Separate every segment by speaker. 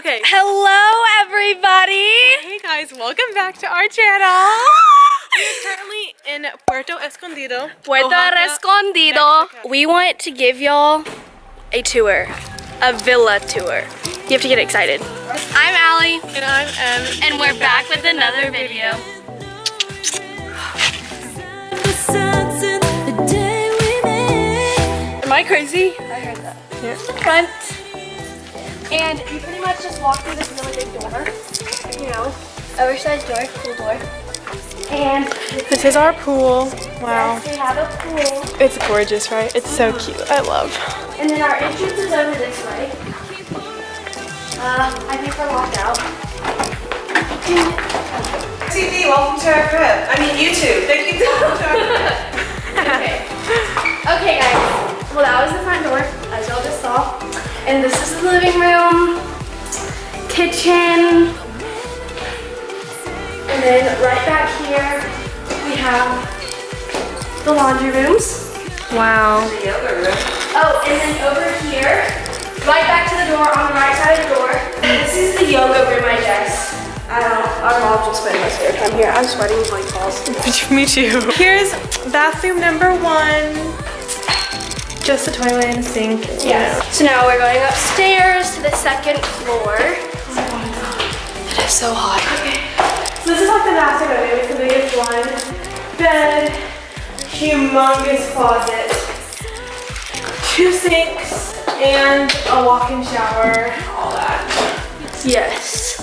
Speaker 1: Okay.
Speaker 2: Hello, everybody.
Speaker 1: Hey guys, welcome back to our channel. We're currently in Puerto Escondido.
Speaker 2: Mexico. We want to give y'all a tour, a villa tour. You have to get excited. I'm Aly.
Speaker 1: And I'm Em.
Speaker 2: And we're back with another video. Am I crazy? I heard that.
Speaker 1: Yeah.
Speaker 2: Front. And you pretty much just walk through this really big door. You know, oversized door, cool door. And
Speaker 1: This is our pool. Wow.
Speaker 2: yes, we have a pool.
Speaker 1: It's gorgeous, right? It's so cute. I love.
Speaker 2: And then our entrance is over this way. I think we're locked out.
Speaker 3: TV, welcome to our crib. I mean, YouTube. Thank you for welcome to our crib.
Speaker 2: Okay, guys. Well, that was the front door, as y'all just saw. And this is the living room, kitchen, and then right back here we have the laundry rooms.
Speaker 1: Wow.
Speaker 2: Oh, and then over here, right back to the door on the right side of the door. This is the yoga room, I guess. I don't know. Our mom just spent most of their time here. I'm sweating like balls.
Speaker 1: Me too. Here's bathroom number 1. Just a toilet and a sink.
Speaker 2: Yes. So now we're going upstairs to the second floor. Oh my god. It is so hot.
Speaker 1: Okay. So this is like the master bedroom. It's the biggest one. Bed, humongous closet, 2 sinks, and a walk-in shower. All that.
Speaker 2: Yes.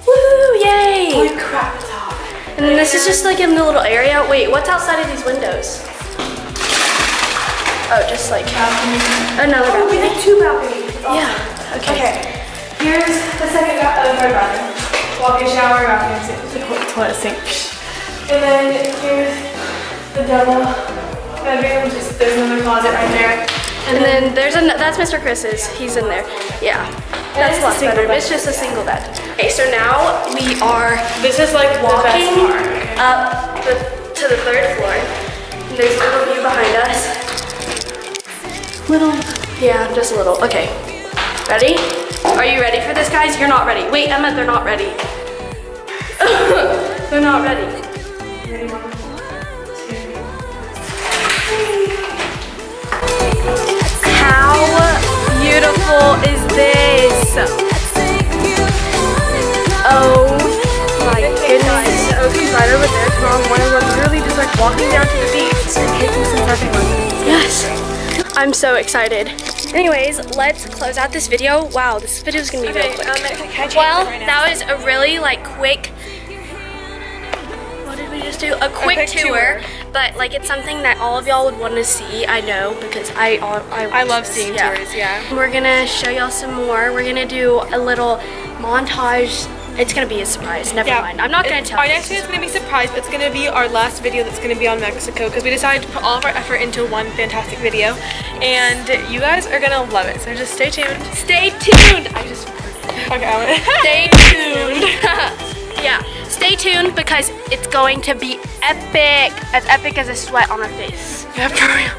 Speaker 2: Woo! Yay!
Speaker 1: Holy crap, it's hot.
Speaker 2: And then this is just like in the little area. Wait, what's outside of these windows? Oh, just like another
Speaker 1: Oh, we
Speaker 2: balcony.
Speaker 1: have 2 balconies. Awesome.
Speaker 2: Yeah. Okay.
Speaker 1: Okay. Here's the second third bathroom. Walk-in shower, bathroom, sink, toilet, sink. And then here's the double bedroom. Just there's another closet right there.
Speaker 2: And then there's that's Mr. Chris's. He's in there. Yeah. That's
Speaker 1: it's a
Speaker 2: less
Speaker 1: single
Speaker 2: bedroom.
Speaker 1: bed.
Speaker 2: It's just a single bed. Okay, so now we are
Speaker 1: This is like the best
Speaker 2: walking
Speaker 1: part. Okay.
Speaker 2: up to the 3rd floor. And there's a little view behind us. Little, yeah, just a little. Okay, ready? Are you ready for this, guys? You're not ready. Wait, Emma, they're not ready. They're not ready.
Speaker 1: Ready, 1, 2.
Speaker 2: How beautiful is this? Oh my goodness.
Speaker 1: Oki's right over there. Tomorrow morning we're literally just like walking down to the beach and taking some surfing lessons.
Speaker 2: Yes. I'm so excited. Anyways, let's close out this video. Wow, this video is gonna be real quick. Well, that was a really like quick. What did we just do? A quick tour. But like it's something that all of y'all would want to see. I know because I
Speaker 1: love seeing tours. Yeah.
Speaker 2: We're gonna show y'all some more. We're gonna do a little montage. It's gonna be a surprise. Never mind. I'm not gonna tell
Speaker 1: Our
Speaker 2: you.
Speaker 1: next video is gonna be a surprise, but it's gonna be our last video that's gonna be on Mexico because we decided to put all of our effort into one fantastic video, and you guys are gonna love it. So just stay tuned.
Speaker 2: Stay tuned. I just.
Speaker 1: Okay, I went.
Speaker 2: Stay tuned. Yeah, stay tuned because it's going to be epic. As epic as a sweat on our face.
Speaker 1: Yeah, for real.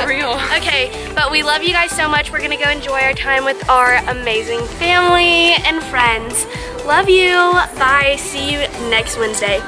Speaker 1: For real.
Speaker 2: Okay, but we love you guys so much. We're gonna go enjoy our time with our amazing family and friends. Love you. Bye. See you next Wednesday.